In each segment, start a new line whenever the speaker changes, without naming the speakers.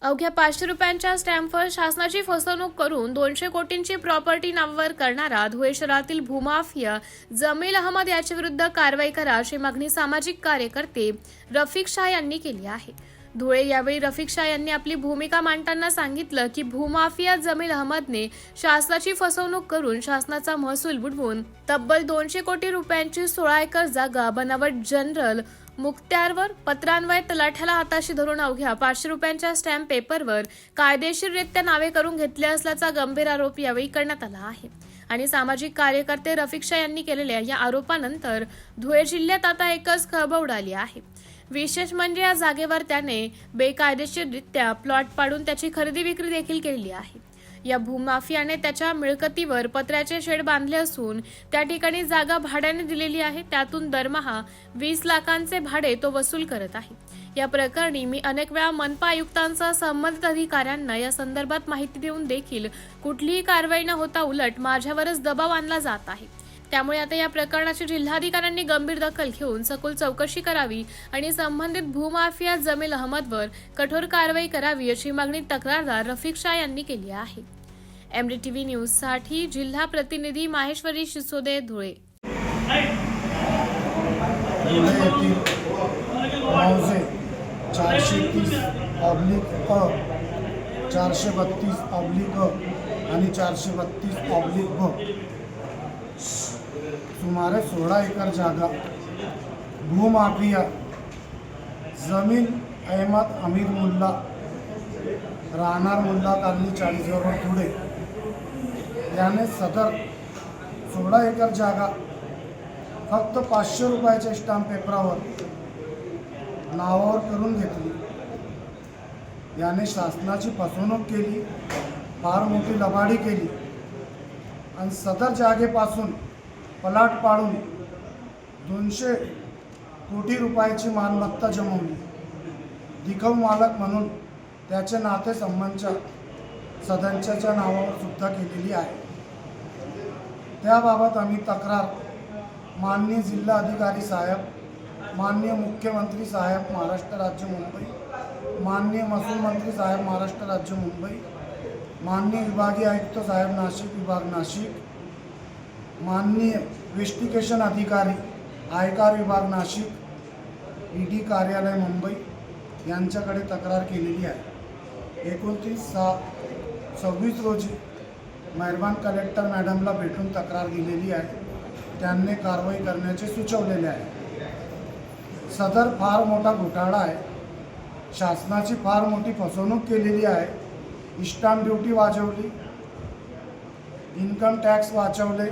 अवघ्या 500 रुपयांच्या स्टॅम्पवर शासनाची फसवणूक करून 200 कोटींची प्रॉपर्टी नावावर करणारा धुळे शहरातील भूमाफिया जमील अहमद याच्या विरुद्ध कारवाई करा अशी मागणी सामाजिक कार्यकर्ते रफिक शाह यांनी केली आहे। धुळे यावेळी रफिक शाह यांनी आपली भूमिका मांडताना सांगितलं की भूमाफिया जमील अहमदने शासनाची फसवणूक करून शासनाचा महसूल बुडवून तब्बल 200 कोटी रुपयांची 16 एकर जागा बनावट जनरल मुक्त्यारवर पत्रान्वये तलाठ्याला हाताशी धरून अवघ्या 500 रुपयांच्या स्टॅम्प पेपरवर कायदेशीररित्या नावे करून घेतले असल्याचा गंभीर आरोप यावेळी करण्यात आला आहे। आणि सामाजिक कार्यकर्ते रफिक शाह यांनी केलेल्या या आरोपानंतर धुळे जिल्ह्यात आता एकच खळबळ उडाली आहे। विशेष म्हणजे या जागेवर त्याने बेकायदेशीररित्या प्लॉट पाडून त्याची खरेदी विक्री देखील केली आहे। या भूमाफियाने त्याच्या मिळकतीवर पत्र्याचे शेड बांधले असून त्या ठिकाणी जागा भाड्याने दिलेली आहे। त्यातून दरमहा 20 लाखांचे भाडे तो वसूल करत आहे। या प्रकरणी मी अनेक वेळा मनपा आयुक्तांसह संबंधित अधिकाऱ्यांना या संदर्भात माहिती देऊन देखील कुठलीही कारवाई न होता उलट माझ्यावरच दबाव आणला जात आहे। त्यामुळे आता या प्रकरणाची जिल्हाधिकाऱ्यांनी गंभीर दखल घेऊन सखोल चौकशी करावी आणि संबंधित भूमाफिया जमील अहमदवर कठोर कारवाई करावी अशी मागणी तक्रारदार रफिक शाह यांनी केली आहे। MDTV न्यूज साठी जिल्हा प्रतिनिधी माहेश्वरी शिसोदे, धुळे।
मौजे 430/अ 432/अ आणि 432/ब सुमारे 16 एकर जागा भूमाफिया जमील अहमद अमीर मुल्ला राहणार मुल्ला कॉलनी 40 रोड धुळे याने सदर 16 एकर जागा फक्त 500 रुपयाच्या स्टॅम्प पेपरावर नावावर करून घेतली। याने शासनाची फसवणूक केली, फार मोठी लबाडी केली आणि सदर जागेपासून प्लॉट पाडून 200 कोटी रुपयाची मालमत्ता जमवली। दिखव मालक म्हणून त्याचे नाते संबंधच्या सदस्याच्या नावावर सुद्धा केलेली आहे। त्याबाबत आम्ही तक्रार माननीय जिल्हा अधिकारी साहेब, माननीय मुख्यमंत्री साहेब महाराष्ट्र राज्य मुंबई, माननीय महसूल मंत्री साहेब महाराष्ट्र राज्य मुंबई, माननीय विभागीय आयुक्त साहेब नाशिक विभाग नाशिक, माननीय इन्व्हेस्टिगेशन अधिकारी आयकर विभाग नाशिक, ED कार्यालय मुंबई यांच्याकडे तक्रार केलेली आहे। 29/6/26 रोजी मेहरबान कलेक्टर मॅडमला भेटून तक्रार दिलेली आहे। त्यांनी कारवाई करण्याचे सुचवलेले आहे। सदर फार मोठा घोटाळा आहे, शासनाची फार मोठी फसवणूक केलेली आहे। स्टॅम्प ड्युटी वाचवली, इन्कम टॅक्स वाचवले,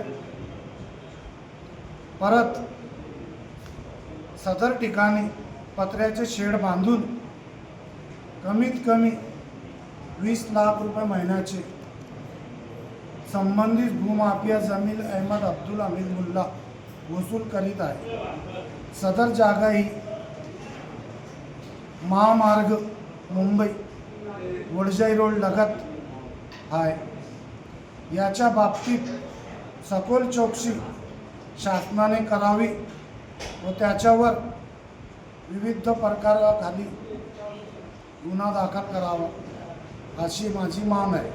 परत सदर ठिकाणी पत्र्याचे शेड बांधून कमीत कमी 20 लाख रुपये महिन्याचे संबंधित भूमाफिया जमील अहमद अब्दुल अमीर मुल्ला वसूल करीत आहे। सदर जागा ही महामार्ग मुंबई वडजाई रोड लगत आहे। याच्या बाबतीत सखोल चौकशी शासनाने करावी व त्याच्यावर विविध प्रकाराखाली गुन्हा दाखल करावा अशी माझी मागणी आहे।